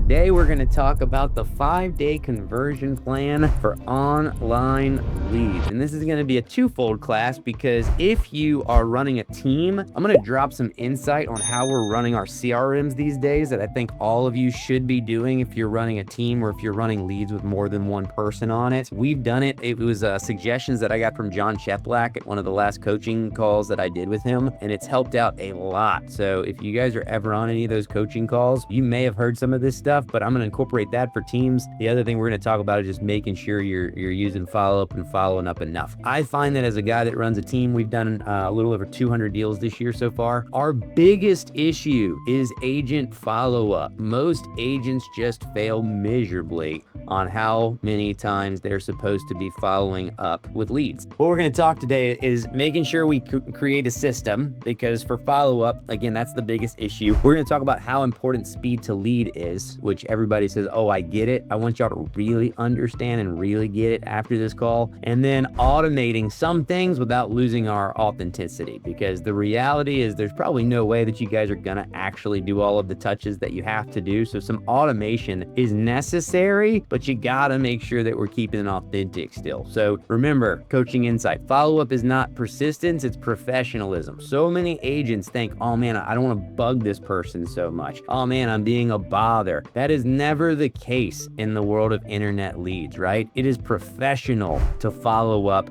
Today we're going to talk about the 5-day conversion plan for online leads. And this is going to be a twofold class because if you are running a team, I'm going to drop some insight on how we're running our CRMs these days that I think all of you should be doing if you're running a team or if you're running leads with more than one person on it. We've done it. It was suggestions that I got from John Cheplack at one of the last coaching calls that I did with him, and it's helped out a lot. So if you guys are ever on any of those coaching calls, you may have heard some of this stuff, but I'm going to incorporate that for teams. The other thing we're going to talk about is just making sure you're using follow-up and following up enough. I find that as a guy that runs a team, we've done a little over 200 deals this year so far. Our biggest issue is agent follow-up. Most agents just fail miserably on how many times they're supposed to be following up with leads. What we're going to talk today is making sure we create a system, because for follow-up, again, that's the biggest issue. We're going to talk about how important speed to lead is, which everybody says, oh, I get it. I want y'all to really understand and really get it after this call. And then automating some things without losing our authenticity, because the reality is there's probably no way that you guys are going to actually do all of the touches that you have to do. So some automation is necessary, but you got to make sure that we're keeping it authentic still. So remember, coaching insight, follow-up is not persistence, it's professionalism. So many agents think, oh man, I don't want to bug this person so much. Oh man, I'm being a bother. That is never the case in the world of internet leads, right? It is professional to follow up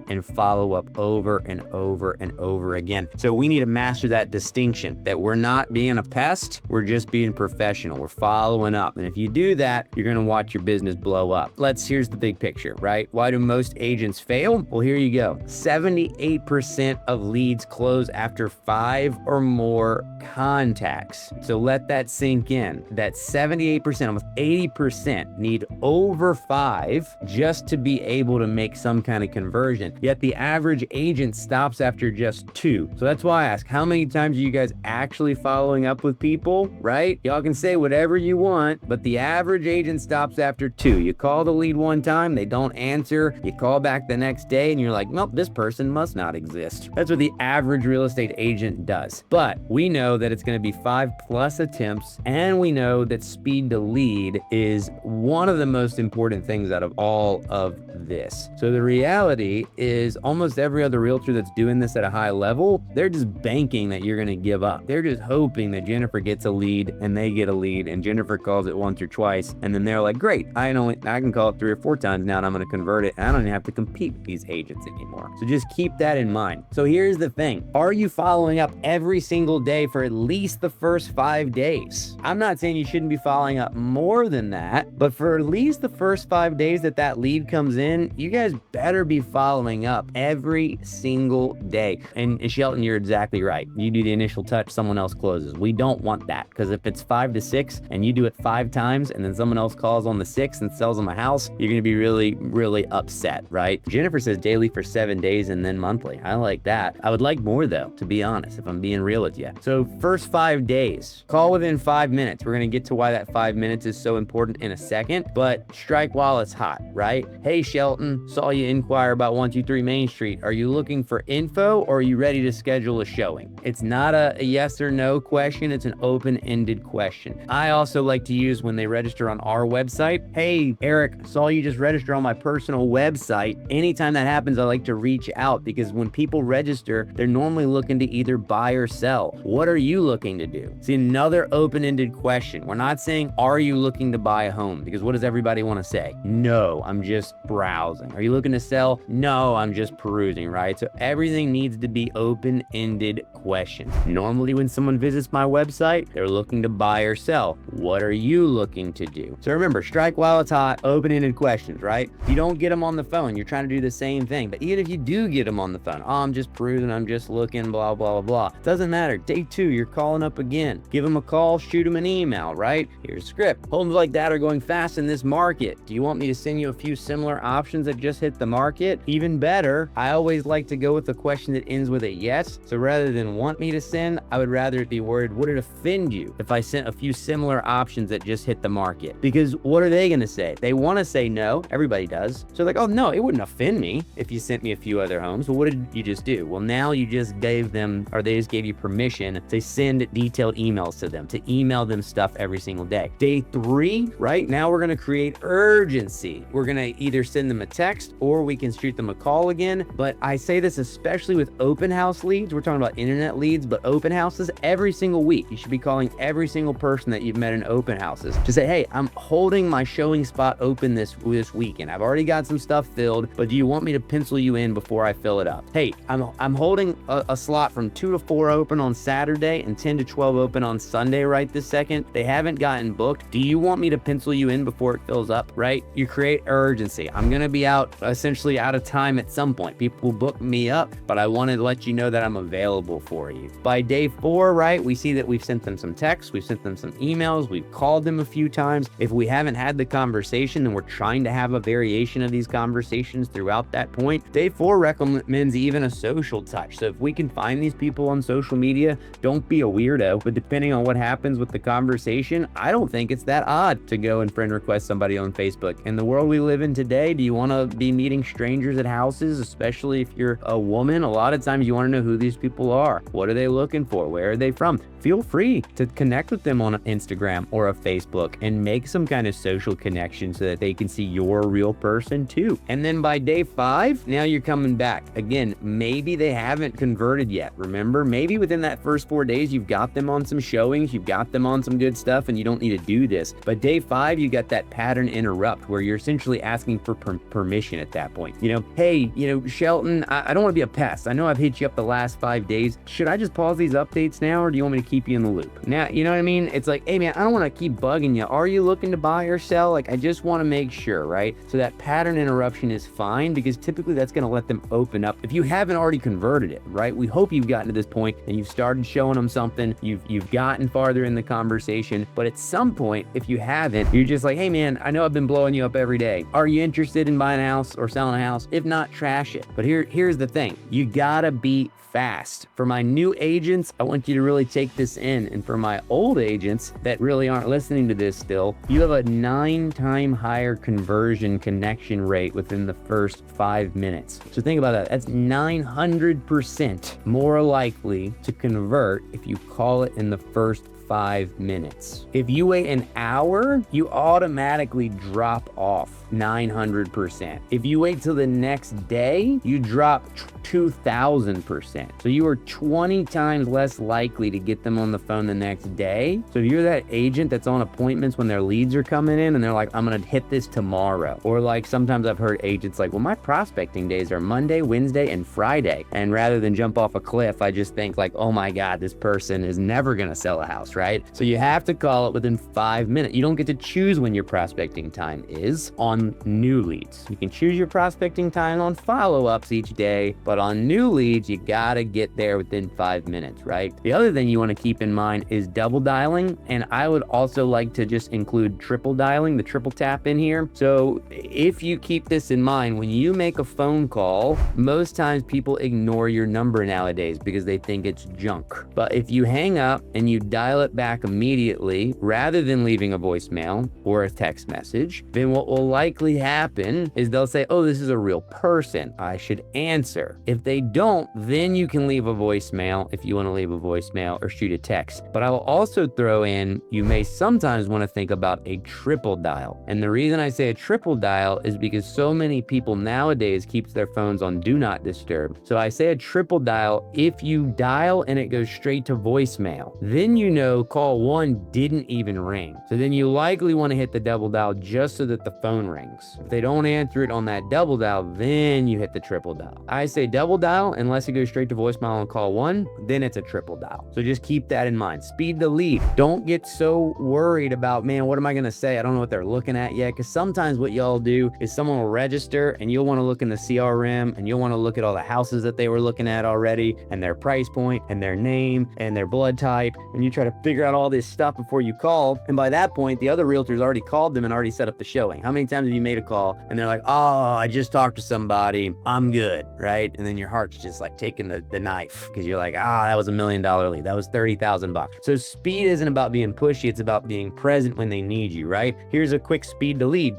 over and over and over again. So we need to master that distinction that we're not being a pest, we're just being professional. We're following up. And if you do that, you're going to watch your business blow up. Here's the big picture, right? Why do most agents fail? Well, here you go. 78% of leads close after 5 or more contacts. So let that sink in. That 78%, almost 80% need over 5 just to be able to make some kind of conversion. Yet the average agent stops after just 2. So that's why I ask, how many times are you guys actually following up with people, right? Y'all can say whatever you want, but the average agent stops after 2. You call the lead one time, they don't answer. You call back the next day and you're like, nope, this person must not exist. That's what the average real estate agent does. But we know that it's going to be 5+ attempts, and we know that speed to lead is one of the most important things out of all of this. So the reality is almost every other realtor that's doing this at a high level, they're just banking that you're going to give up. They're just hoping that Jennifer gets a lead and they get a lead and Jennifer calls it once or twice, and then they're like, great, I can call it 3 or 4 times now and I'm going to convert it, and I don't even have to compete with these agents anymore. So just keep that in mind. So here's the thing. Are you following up every single day for at least the first 5 days? I'm not saying you shouldn't be following up more than that, but for at least the first 5 days that lead comes in, you guys better be following up every single day. And Shelton, you're exactly right. You do the initial touch, someone else closes. We don't want that, because if it's 5 to 6 and you do it 5 times and then someone else calls on the 6th and sells them a house, you're going to be really, really upset, right? Jennifer says daily for 7 days and then monthly. I like that. I would like more though, to be honest, if I'm being real with you. So first 5 days, call within 5 minutes. We're going to get to why that 5 minutes is so important in a second, but strike while it's hot, right? Hey, Shelton, saw you inquire about 123 Main Street. Are you looking for info or are you ready to schedule a showing? It's not a yes or no question. It's an open-ended question. I also like to use when they register on our website. Hey, Eric, saw you just register on my personal website. Anytime that happens, I like to reach out, because when people register, they're normally looking to either buy or sell. What are you looking to do? See, another open-ended question. We're not saying, are you looking to buy a home? Because what does everybody want to say? No, I'm just browsing. Are you looking to sell? No, I'm just perusing, right? So everything needs to be open-ended questions. Normally when someone visits my website, they're looking to buy or sell. What are you looking to do? So remember, strike while it's hot, open-ended questions, right? If you don't get them on the phone, you're trying to do the same thing. But even if you do get them on the phone, oh, I'm just perusing, I'm just looking, blah, blah, blah. Doesn't matter. Day 2, you're calling up again. Give them a call, shoot them an email, right? Here's a script. Homes like that are going fast in this market. Do you want me to send you a few similar options that just hit the market? Even better, I always like to go with a question that ends with a yes. So rather than want me to send, I would rather be worried, would it offend you if I sent a few similar options that just hit the market? Because what are they going to say? it. They want to say no. Everybody does. So like, oh no, it wouldn't offend me if you sent me a few other homes. Well, what did you just do? Well, now you just gave them, or they just gave you permission to send detailed emails to them, to email them stuff every single day. Day 3, right? Now we're going to create urgency. We're going to either send them a text or we can shoot them a call again. But I say this especially with open house leads. We're talking about internet leads, but open houses every single week. You should be calling every single person that you've met in open houses to say, hey, I'm holding my showing spot open this weekend. I've already got some stuff filled, but do you want me to pencil you in before I fill it up? Hey, I'm holding a slot from 2 to 4 open on Saturday and 10 to 12 open on Sunday right this second. They haven't gotten booked. Do you want me to pencil you in before it fills up, right? You create urgency. I'm going to be essentially out of time at some point. People book me up, but I want to let you know that I'm available for you. By day 4, right, we see that we've sent them some texts, we've sent them some emails, we've called them a few times. If we haven't had the conversation and we're trying to have a variation of these conversations throughout that point, day 4 recommends even a social touch. So if we can find these people on social media, don't be a weirdo, but depending on what happens with the conversation, I don't think it's that odd to go and friend request somebody on Facebook. In the world we live in today, do you want to be meeting strangers at houses, especially if you're a woman? A lot of times you want to know who these people are. What are they looking for? Where are they from? Feel free to connect with them on Instagram or a Facebook and make some kind of social connection so that they can see you're a real person too. And then by day 5, now you're coming back. Again, maybe they haven't converted yet. Remember, maybe within that first 4 days, you've got them on some showings, you've got them on some good stuff, and you don't need to do this. But day 5, you got that pattern interrupt where you're essentially asking for permission at that point. You know, hey, Shelton, I don't want to be a pest. I know I've hit you up the last 5 days. Should I just pause these updates now, or do you want me to keep you in the loop? Now, you know what I mean? It's like, hey man, I don't want to keep bugging you. Are you looking to buy or sell? Like, I just want to make sure, right? So that pattern interruption is fine because typically that's going to let them open up. If you haven't already converted it, right? We hope you've gotten to this point and you've started showing them something. You've gotten farther in the conversation, but at some point, if you haven't, you're just like, hey man, I know I've been blowing you up every day. Are you interested in buying a house or selling a house? If not, trash it. But here's the thing. You gotta be fast. For my new agents, I want you to really take this in. And for my old agents that really aren't listening to this still, you have a 9-time higher conversion connection rate within the first 5 minutes. So think about that. That's 900% more likely to convert if you call it in the first 5 minutes. If you wait an hour, you automatically drop off 900%. If you wait till the next day, you drop 2,000%. So you are 20 times less likely to get them on the phone the next day. So if you're that agent that's on appointments when their leads are coming in and they're like, I'm gonna hit this tomorrow. Or like sometimes I've heard agents like, well, my prospecting days are Monday, Wednesday, and Friday. And rather than jump off a cliff, I just think like, oh my God, this person is never gonna sell a house, right? So you have to call it within 5 minutes. You don't get to choose when your prospecting time is on new leads. You can choose your prospecting time on follow-ups each day, but on new leads, you gotta get there within 5 minutes, right? The other thing you wanna keep in mind is double dialing, and I would also like to just include triple dialing, the triple tap in here. So if you keep this in mind, when you make a phone call, most times people ignore your number nowadays because they think it's junk. But if you hang up and you dial it back immediately, rather than leaving a voicemail or a text message, then what will likely happen is they'll say, oh, this is a real person, I should answer. If they don't, then you can leave a voicemail if you want to leave a voicemail or shoot a text. But I will also throw in, you may sometimes want to think about a triple dial. And the reason I say a triple dial is because so many people nowadays keeps their phones on do not disturb. So I say a triple dial if you dial and it goes straight to voicemail. Then you know call 1 didn't even ring. So then you likely want to hit the double dial just so that the phone rings. If they don't answer it on that double dial, then you hit the triple dial. I say double dial unless it goes straight to voicemail on call 1, then it's a triple dial. So just keep that in mind. Speed the lead. Don't get so worried about, man, what am I going to say? I don't know what they're looking at yet. Because sometimes what y'all do is someone will register and you'll want to look in the CRM and you'll want to look at all the houses that they were looking at already and their price point and their name and their blood type. And you try to figure out all this stuff before you call. And by that point, the other realtor's already called them and already set up the showing. How many times have you made a call and they're like, oh, I just talked to somebody, I'm good, right? And then your heart's just like taking the knife because you're like, that was $1 million lead. That was $30,000. So speed isn't about being pushy. It's about being present when they need you, right? Here's a quick speed to lead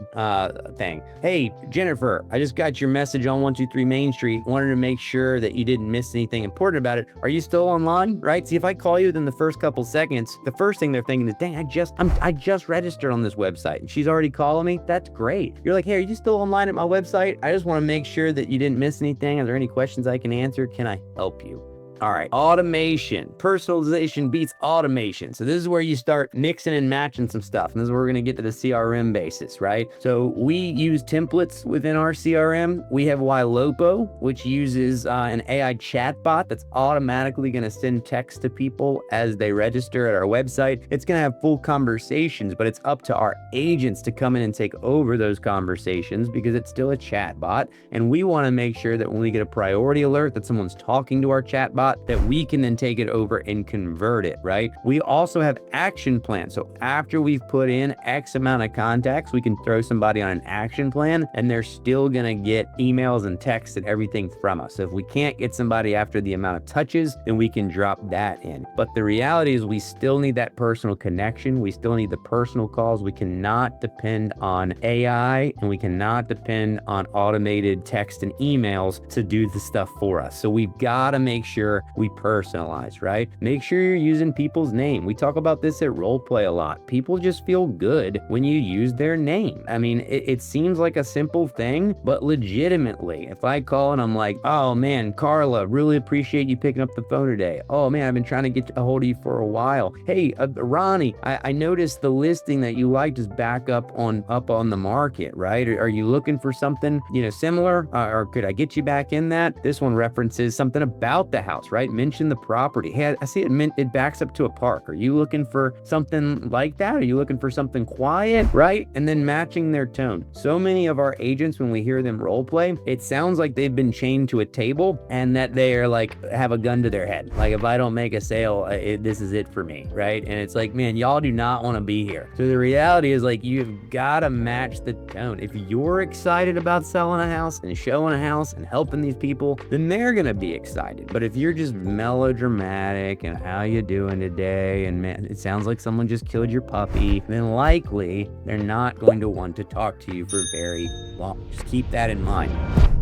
thing. Hey, Jennifer, I just got your message on 123 Main Street. Wanted to make sure that you didn't miss anything important about it. Are you still online, right? See, if I call you within the first couple seconds, the first thing they're thinking is, dang, I just registered on this website and she's already calling me. That's great. You're like, hey, are you still online at my website? I just want to make sure that you didn't miss anything. Are there any questions I can answer? Can I help you? All right, automation. Personalization beats automation. So this is where you start mixing and matching some stuff. And this is where we're gonna get to the CRM basis, right? So we use templates within our CRM. We have Ylopo, which uses an AI chatbot that's automatically gonna send text to people as they register at our website. It's gonna have full conversations, but it's up to our agents to come in and take over those conversations because it's still a chatbot. And we wanna make sure that when we get a priority alert that someone's talking to our chatbot, that we can then take it over and convert it, right? We also have action plans. So after we've put in X amount of contacts, we can throw somebody on an action plan and they're still gonna get emails and texts and everything from us. So if we can't get somebody after the amount of touches, then we can drop that in. But the reality is we still need that personal connection. We still need the personal calls. We cannot depend on AI and we cannot depend on automated text and emails to do the stuff for us. So we've gotta make sure we personalize, right? Make sure you're using people's name. We talk about this at Roleplay a lot. People just feel good when you use their name. I mean, it seems like a simple thing, but legitimately, if I call and I'm like, oh man, Carla, really appreciate you picking up the phone today. Oh man, I've been trying to get a hold of you for a while. Hey, Ronnie, I noticed the listing that you liked is back up on the market, right? Are you looking for something, similar? Or could I get you back in that? This one references something about the house, right? Mention the property. Hey, I see it backs up to a park. Are you looking for something like that? Are you looking for something quiet, right? And then matching their tone. So many of our agents, when we hear them role play, it sounds like they've been chained to a table and that they are like, have a gun to their head. Like, if I don't make a sale, this is it for me, right? And it's like, man, y'all do not want to be here. So the reality is like, you've got to match the tone. If you're excited about selling a house and showing a house and helping these people, then they're going to be excited. But if you're just melodramatic and how you doing today, and man, it sounds like someone just killed your puppy, then likely they're not going to want to talk to you for very long. Just keep that in mind.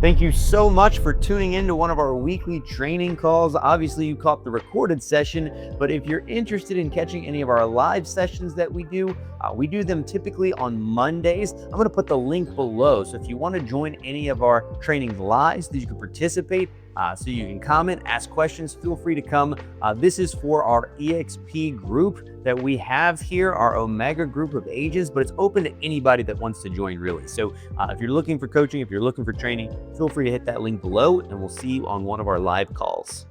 Thank you so much for tuning in to one of our weekly training calls. Obviously, you caught the recorded session, but if you're interested in catching any of our live sessions that we do them typically on Mondays. I'm going to put the link below. So if you want to join any of our trainings live so that you can participate, so you can comment, ask questions, feel free to come. This is for our EXP group that we have here, our Omega group of agents, but it's open to anybody that wants to join, really. So if you're looking for coaching, if you're looking for training, feel free to hit that link below, and we'll see you on one of our live calls.